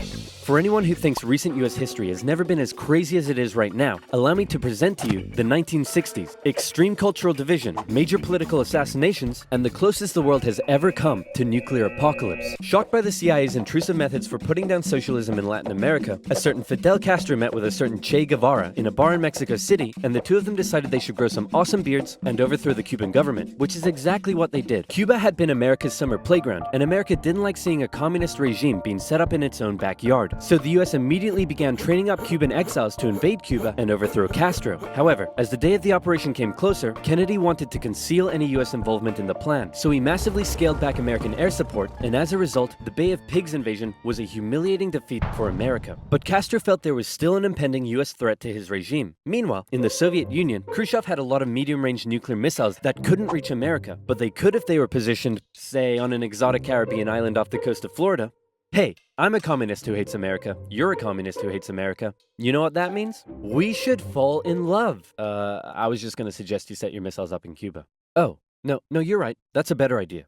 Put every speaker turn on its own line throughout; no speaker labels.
For anyone who thinks recent US history has never been as crazy as it is right now, allow me to present to you the 1960s. Extreme cultural division, major political assassinations, and the closest the world has ever come to nuclear apocalypse. Shocked by the CIA's intrusive methods for putting down socialism in Latin America, a certain Fidel Castro met with a certain Che Guevara in a bar in Mexico City, and the two of them decided they should grow some awesome beards and overthrow the Cuban government, which is exactly what they did. Cuba had been America's summer playground, and America didn't like seeing a communist regime being set up in its own backyard. So the US immediately began training up Cuban exiles to invade Cuba and overthrow Castro. However, as the day of the operation came closer, Kennedy wanted to conceal any US involvement in the plan, so he massively scaled back American air support, and as a result, the Bay of Pigs invasion was a humiliating defeat for America. But Castro felt there was still an impending US threat to his regime. Meanwhile, in the Soviet Union, Khrushchev had a lot of medium-range nuclear missiles that couldn't reach America, but they could if they were positioned, say, on an exotic Caribbean island off the coast of Florida. Hey, I'm a communist who hates America. You're a communist who hates America. You know what that means? We should fall in love. I was just gonna suggest you set your missiles up in Cuba. Oh, no, you're right. That's a better idea.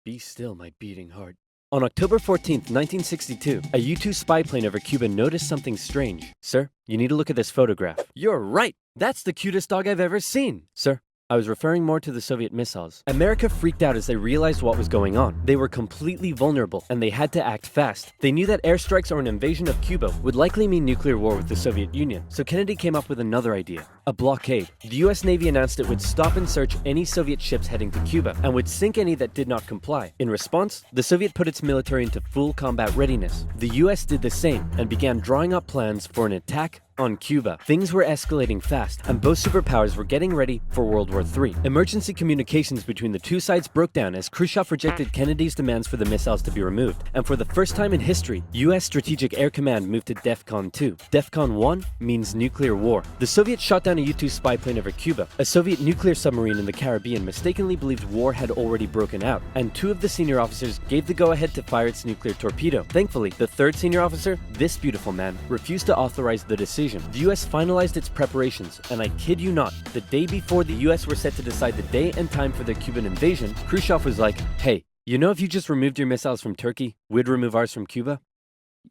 Be still, my beating heart. On October 14th, 1962, a U-2 spy plane over Cuba noticed something strange. Sir, you need to look at this photograph. You're right. That's the cutest dog I've ever seen. Sir, I was referring more to the Soviet missiles. America freaked out as they realized what was going on. They were completely vulnerable, and they had to act fast. They knew that airstrikes or an invasion of Cuba would likely mean nuclear war with the Soviet Union, so Kennedy came up with another idea: a blockade. The US Navy announced it would stop and search any Soviet ships heading to Cuba, and would sink any that did not comply. In response, the Soviet put its military into full combat readiness. The US did the same, and began drawing up plans for an attack on Cuba. Things were escalating fast, and both superpowers were getting ready for World War III. Emergency communications between the two sides broke down as Khrushchev rejected Kennedy's demands for the missiles to be removed. And for the first time in history, US Strategic Air Command moved to DEFCON 2. DEFCON 1 means nuclear war. The Soviets shot down a U-2 spy plane over Cuba. A Soviet nuclear submarine in the Caribbean mistakenly believed war had already broken out, and two of the senior officers gave the go-ahead to fire its nuclear torpedo. Thankfully, the third senior officer, this beautiful man, refused to authorize the decision. The US finalized its preparations, and I kid you not, the day before the US were set to decide the day and time for the Cuban invasion, Khrushchev was like, "Hey, you know if you just removed your missiles from Turkey, we'd remove ours from Cuba?"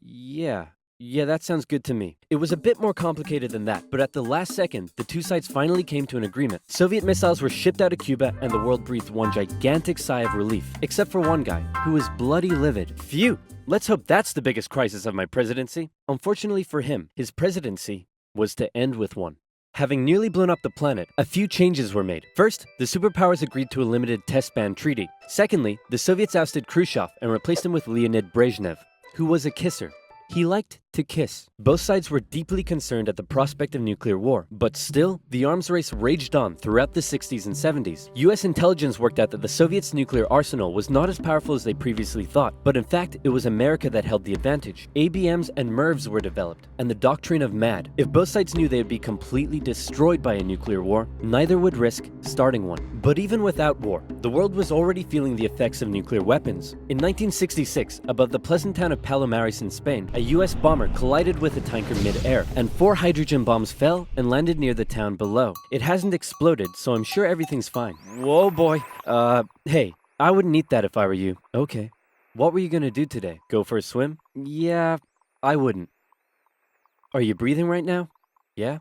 Yeah, that sounds good to me. It was a bit more complicated than that, but at the last second, the two sides finally came to an agreement. Soviet missiles were shipped out of Cuba, and the world breathed one gigantic sigh of relief, except for one guy, who was bloody livid. Phew! Let's hope that's the biggest crisis of my presidency. Unfortunately for him, his presidency was to end with one. Having nearly blown up the planet, a few changes were made. First, the superpowers agreed to a limited test ban treaty. Secondly, the Soviets ousted Khrushchev and replaced him with Leonid Brezhnev, who was a kisser. He liked to kiss. Both sides were deeply concerned at the prospect of nuclear war, but still, the arms race raged on throughout the 60s and 70s. US intelligence worked out that the Soviets' nuclear arsenal was not as powerful as they previously thought, but in fact, it was America that held the advantage. ABMs and MIRVs were developed, and the doctrine of MAD. If both sides knew they would be completely destroyed by a nuclear war, neither would risk starting one. But even without war, the world was already feeling the effects of nuclear weapons. In 1966, above the pleasant town of Palomares in Spain, a US bomber collided with a tanker mid-air, and 4 hydrogen bombs fell and landed near the town below. It hasn't exploded, so I'm sure everything's fine. Whoa, boy. Hey, I wouldn't eat that if I were you. Okay. What were you gonna do today? Go for a swim? Yeah, I wouldn't. Are you breathing right now? Yeah,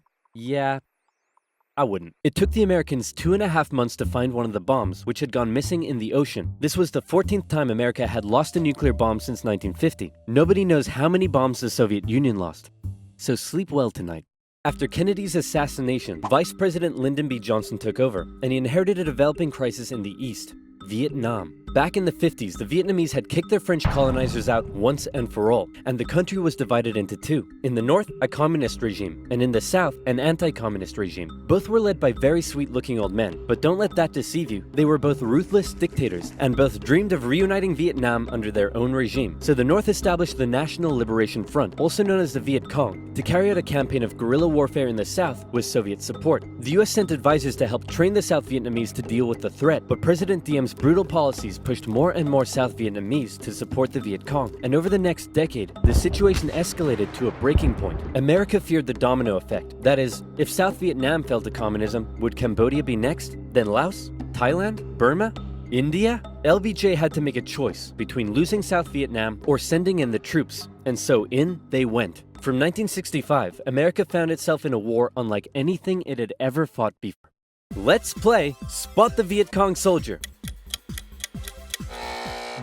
I wouldn't. It took the Americans 2.5 months to find one of the bombs, which had gone missing in the ocean. This was the 14th time America had lost a nuclear bomb since 1950. Nobody knows how many bombs the Soviet Union lost. So sleep well tonight. After Kennedy's assassination, Vice President Lyndon B. Johnson took over, and he inherited a developing crisis in the East: Vietnam. Back in the 50s, the Vietnamese had kicked their French colonizers out once and for all, and the country was divided into two. In the north, a communist regime, and in the south, an anti-communist regime. Both were led by very sweet-looking old men, but don't let that deceive you. They were both ruthless dictators, and both dreamed of reuniting Vietnam under their own regime. So the north established the National Liberation Front, also known as the Viet Cong, to carry out a campaign of guerrilla warfare in the south with Soviet support. The US sent advisors to help train the South Vietnamese to deal with the threat, but President Diem's brutal policies pushed more and more South Vietnamese to support the Viet Cong, and over the next decade, the situation escalated to a breaking point. America feared the domino effect. That is, if South Vietnam fell to communism, would Cambodia be next? Then Laos? Thailand? Burma? India? LBJ had to make a choice between losing South Vietnam or sending in the troops, and so in they went. From 1965, America found itself in a war unlike anything it had ever fought before. Let's play Spot the Viet Cong Soldier.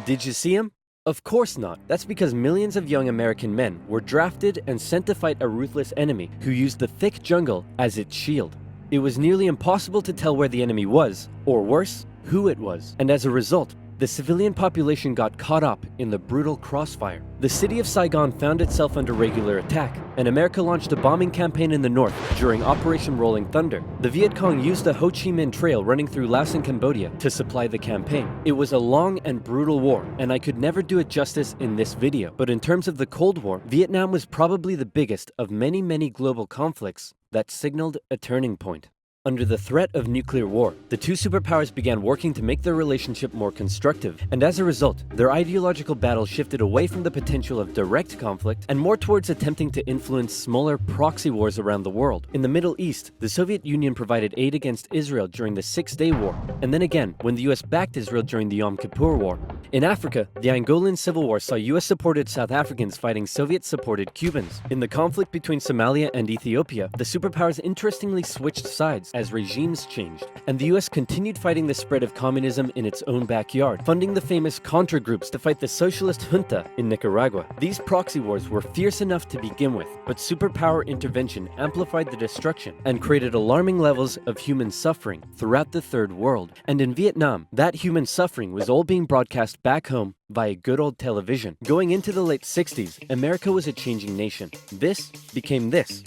Did you see him? Of course not. That's because millions of young American men were drafted and sent to fight a ruthless enemy who used the thick jungle as its shield. It was nearly impossible to tell where the enemy was, or worse, who it was. And as a result, the civilian population got caught up in the brutal crossfire. The city of Saigon found itself under regular attack, and America launched a bombing campaign in the north during Operation Rolling Thunder. The Viet Cong used the Ho Chi Minh Trail running through Laos and Cambodia to supply the campaign. It was a long and brutal war, and I could never do it justice in this video. But in terms of the Cold War, Vietnam was probably the biggest of many global conflicts that signaled a turning point. Under the threat of nuclear war, the two superpowers began working to make their relationship more constructive, and as a result, their ideological battle shifted away from the potential of direct conflict and more towards attempting to influence smaller proxy wars around the world. In the Middle East, the Soviet Union provided aid against Israel during the Six-Day War, and then again when the US backed Israel during the Yom Kippur War. In Africa, the Angolan Civil War saw US-supported South Africans fighting Soviet-supported Cubans. In the conflict between Somalia and Ethiopia, the superpowers interestingly switched sides as regimes changed, and the US continued fighting the spread of communism in its own backyard, funding the famous Contra groups to fight the socialist junta in Nicaragua. These proxy wars were fierce enough to begin with, but superpower intervention amplified the destruction and created alarming levels of human suffering throughout the Third World. And in Vietnam, that human suffering was all being broadcast back home via good old television. Going into the late 60s, America was a changing nation. This became this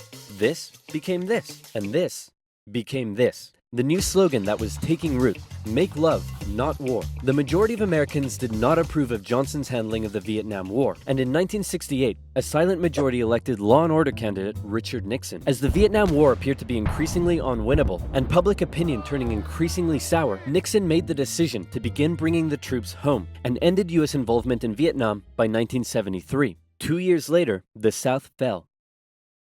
became this, and this became this. The new slogan that was taking root: make love, not war. The majority of Americans did not approve of Johnson's handling of the Vietnam War, and in 1968, a silent majority elected law and order candidate Richard Nixon. As the Vietnam War appeared to be increasingly unwinnable, and public opinion turning increasingly sour, Nixon made the decision to begin bringing the troops home, and ended US involvement in Vietnam by 1973. 2 years later, the South fell.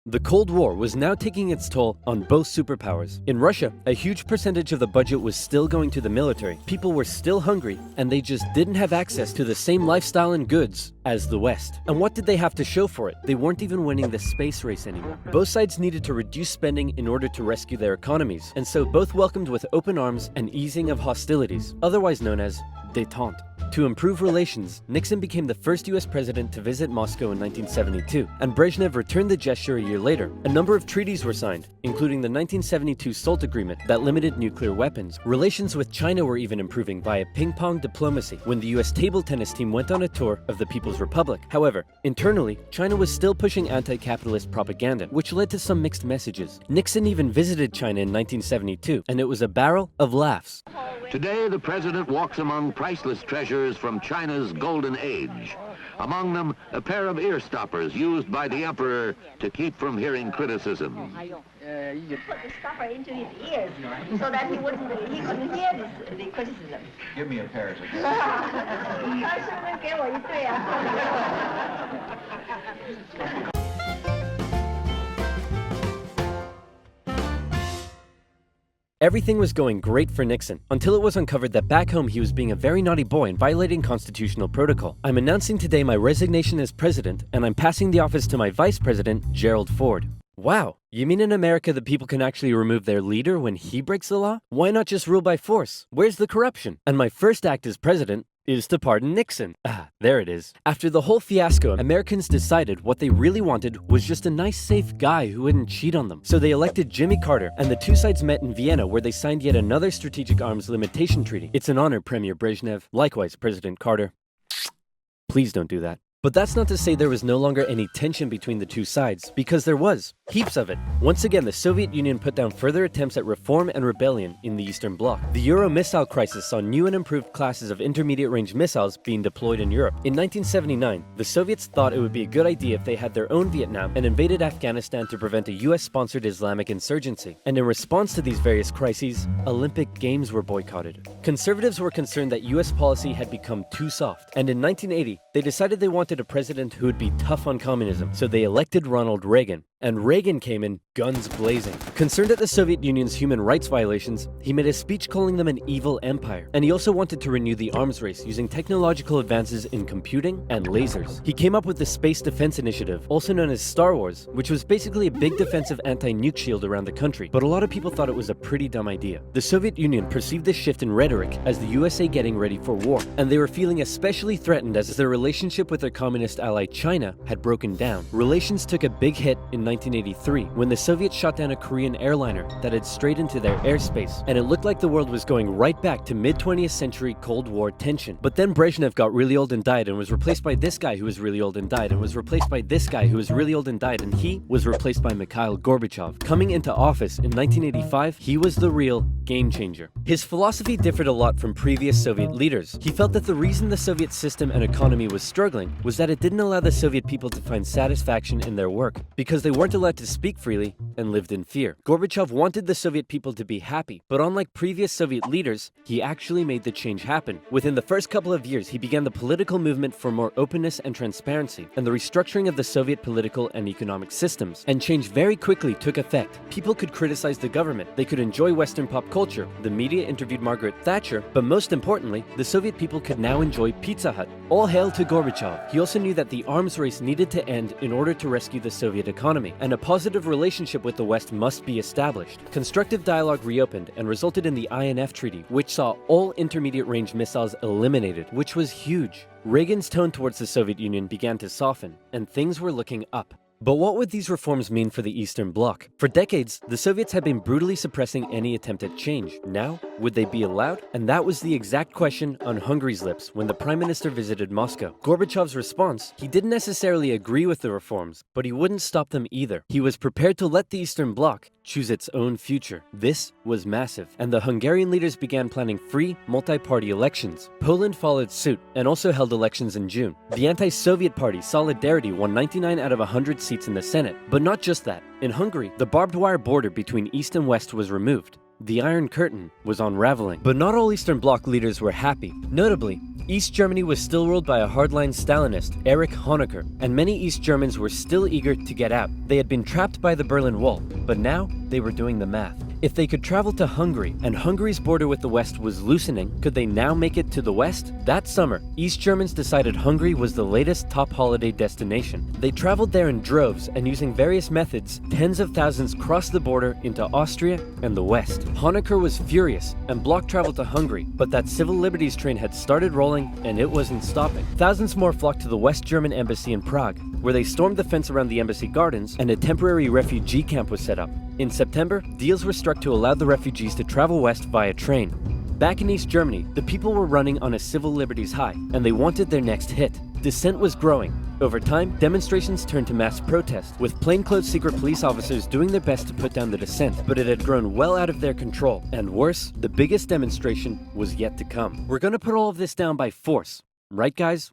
The Cold War was now taking its toll on both superpowers. In Russia, a huge percentage of the budget was still going to the military. People were still hungry, and they just didn't have access to the same lifestyle and goods as the West. And what did they have to show for it? They weren't even winning the space race anymore. Both sides needed to reduce spending in order to rescue their economies, and so both welcomed with open arms an easing of hostilities, otherwise known as détente. To improve relations, Nixon became the first US president to visit Moscow in 1972, and Brezhnev returned the gesture a year later. A number of treaties were signed, including the 1972 SALT Agreement that limited nuclear weapons. Relations with China were even improving via ping-pong diplomacy when the US table tennis team went on a tour of the People's Republic. However, internally, China was still pushing anti-capitalist propaganda, which led to some mixed messages. Nixon even visited China in 1972, and it was a barrel of laughs.
Today, the president walks among priceless treasures from China's golden age. Among them, a pair of ear stoppers used by the emperor to keep from hearing criticism.
Put the stopper into his ears so that he couldn't hear the criticism.
Give me a pair as a gift.
他是不是给我一对啊？
Everything was going great for Nixon, until it was uncovered that back home he was being a very naughty boy and violating constitutional protocol. I'm announcing today my resignation as president, and I'm passing the office to my vice president, Gerald Ford. Wow, you mean in America that people can actually remove their leader when he breaks the law? Why not just rule by force? Where's the corruption? And my first act as president is to pardon Nixon. Ah, there it is. After the whole fiasco, Americans decided what they really wanted was just a nice, safe guy who wouldn't cheat on them. So they elected Jimmy Carter, and the two sides met in Vienna, where they signed yet another strategic arms limitation treaty. It's an honor, Premier Brezhnev. Likewise, President Carter. Please don't do that. But that's not to say there was no longer any tension between the two sides, because there was. Heaps of it. Once again, the Soviet Union put down further attempts at reform and rebellion in the Eastern Bloc. The Euro missile crisis saw new and improved classes of intermediate-range missiles being deployed in Europe. In 1979, the Soviets thought it would be a good idea if they had their own Vietnam and invaded Afghanistan to prevent a US-sponsored Islamic insurgency. And in response to these various crises, Olympic Games were boycotted. Conservatives were concerned that US policy had become too soft, and in 1980, they decided they wanted a president who would be tough on communism, so they elected Ronald Reagan. and Reagan came in guns blazing. Concerned at the Soviet Union's human rights violations, he made a speech calling them an evil empire, and he also wanted to renew the arms race using technological advances in computing and lasers. He came up with the Space Defense Initiative, also known as Star Wars, which was basically a big defensive anti-nuke shield around the country, but a lot of people thought it was a pretty dumb idea. The Soviet Union perceived this shift in rhetoric as the USA getting ready for war, and they were feeling especially threatened as their relationship with their communist ally China had broken down. Relations took a big hit in 1983 when the Soviets shot down a Korean airliner that had strayed into their airspace, and it looked like the world was going right back to mid-20th century Cold War tension. But then Brezhnev got really old and died, and was replaced by this guy who was really old and died, and was replaced by this guy who was really old and died, and he was replaced by Mikhail Gorbachev. Coming into office in 1985, he was the real game changer. His philosophy differed a lot from previous Soviet leaders. He felt that the reason the Soviet system and economy was struggling was that it didn't allow the Soviet people to find satisfaction in their work, because they weren't allowed to speak freely and lived in fear. Gorbachev wanted the Soviet people to be happy, but unlike previous Soviet leaders, he actually made the change happen. Within the first couple of years, he began the political movement for more openness and transparency, and the restructuring of the Soviet political and economic systems. And change very quickly took effect. People could criticize the government, they could enjoy Western pop culture, the media interviewed Margaret Thatcher, but most importantly, the Soviet people could now enjoy Pizza Hut. All hail to Gorbachev. He also knew that the arms race needed to end in order to rescue the Soviet economy, and a positive relationship with the West must be established. Constructive dialogue reopened and resulted in the INF Treaty, which saw all intermediate-range missiles eliminated, which was huge. Reagan's tone towards the Soviet Union began to soften, and things were looking up. But what would these reforms mean for the Eastern Bloc? For decades, the Soviets had been brutally suppressing any attempt at change. Now, would they be allowed? And that was the exact question on Hungary's lips when the Prime Minister visited Moscow. Gorbachev's response: he didn't necessarily agree with the reforms, but he wouldn't stop them either. He was prepared to let the Eastern Bloc choose its own future. This was massive, and the Hungarian leaders began planning free, multi-party elections. Poland followed suit, and also held elections in June. The anti-Soviet party, Solidarity, won 99 out of 100 seats in the Senate. But not just that. In Hungary, the barbed wire border between East and West was removed. The Iron Curtain was unraveling. But not all Eastern Bloc leaders were happy. Notably, East Germany was still ruled by a hardline Stalinist, Erich Honecker, and many East Germans were still eager to get out. They had been trapped by the Berlin Wall, but now they were doing the math. If they could travel to Hungary, and Hungary's border with the West was loosening, could they now make it to the West? That summer, East Germans decided Hungary was the latest top holiday destination. They traveled there in droves, and using various methods, tens of thousands crossed the border into Austria and the West. Honecker was furious, and blocked travel to Hungary, but that civil liberties train had started rolling, and it wasn't stopping. Thousands more flocked to the West German embassy in Prague, where they stormed the fence around the embassy gardens, and a temporary refugee camp was set up. In September, deals were struck to allow the refugees to travel west via train. Back in East Germany, the people were running on a civil liberties high, and they wanted their next hit. Dissent was growing. Over time, demonstrations turned to mass protest, with plainclothes secret police officers doing their best to put down the dissent, but it had grown well out of their control. And worse, the biggest demonstration was yet to come. We're gonna put all of this down by force. Right, guys?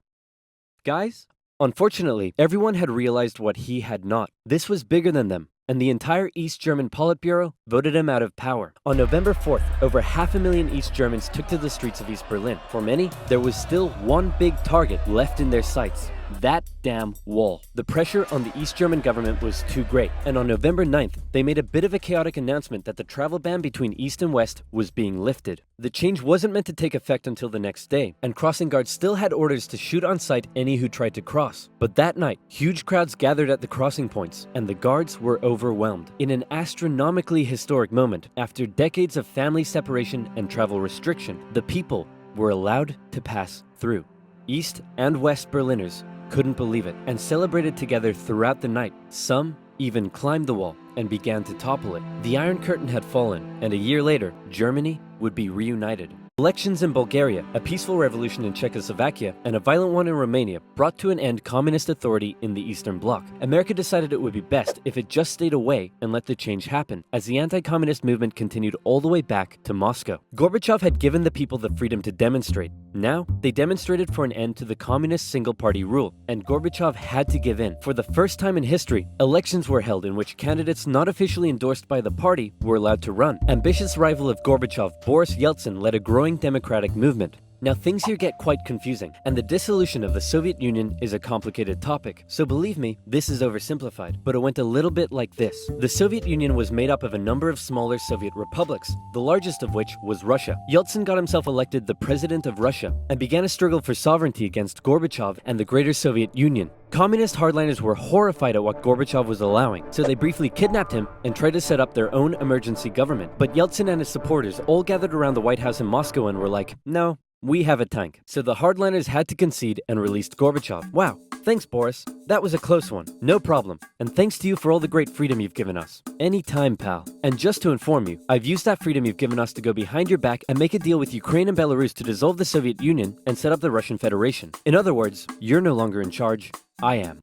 Guys? Unfortunately, everyone had realized what he had not. This was bigger than them, and the entire East German Politburo voted him out of power. On November 4th, over 500,000 East Germans took to the streets of East Berlin. For many, there was still one big target left in their sights: that damn wall. The pressure on the East German government was too great, and on November 9th, they made a bit of a chaotic announcement that the travel ban between East and West was being lifted. The change wasn't meant to take effect until the next day, and crossing guards still had orders to shoot on sight any who tried to cross. But that night, huge crowds gathered at the crossing points, and the guards were overwhelmed. In an astronomically historic moment, after decades of family separation and travel restriction, the people were allowed to pass through. East and West Berliners couldn't believe it, and celebrated together throughout the night. Some even climbed the wall and began to topple it. The Iron Curtain had fallen, and a year later, Germany would be reunited. Elections in Bulgaria, a peaceful revolution in Czechoslovakia, and a violent one in Romania brought to an end communist authority in the Eastern Bloc. America decided it would be best if it just stayed away and let the change happen, as the anti-communist movement continued all the way back to Moscow. Gorbachev had given the people the freedom to demonstrate. Now, they demonstrated for an end to the communist single-party rule, and Gorbachev had to give in. For the first time in history, elections were held in which candidates not officially endorsed by the party were allowed to run. Ambitious rival of Gorbachev, Boris Yeltsin, led a growing democratic movement. Now things here get quite confusing, and the dissolution of the Soviet Union is a complicated topic. So believe me, this is oversimplified, but it went a little bit like this. The Soviet Union was made up of a number of smaller Soviet republics, the largest of which was Russia. Yeltsin got himself elected the president of Russia and began a struggle for sovereignty against Gorbachev and the Greater Soviet Union. Communist hardliners were horrified at what Gorbachev was allowing, so they briefly kidnapped him and tried to set up their own emergency government. But Yeltsin and his supporters all gathered around the White House in Moscow and were like, no, we have a tank. So the hardliners had to concede and released Gorbachev. Wow, thanks Boris. That was a close one. No problem. And thanks to you for all the great freedom you've given us. Anytime, pal. And just to inform you, I've used that freedom you've given us to go behind your back and make a deal with Ukraine and Belarus to dissolve the Soviet Union and set up the Russian Federation. In other words, you're no longer in charge. I am.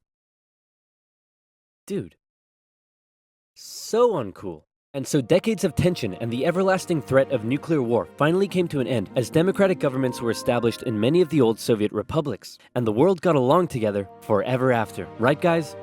Dude. So uncool. And so decades of tension and the everlasting threat of nuclear war finally came to an end as democratic governments were established in many of the old Soviet republics, and the world got along together forever after. Right, guys?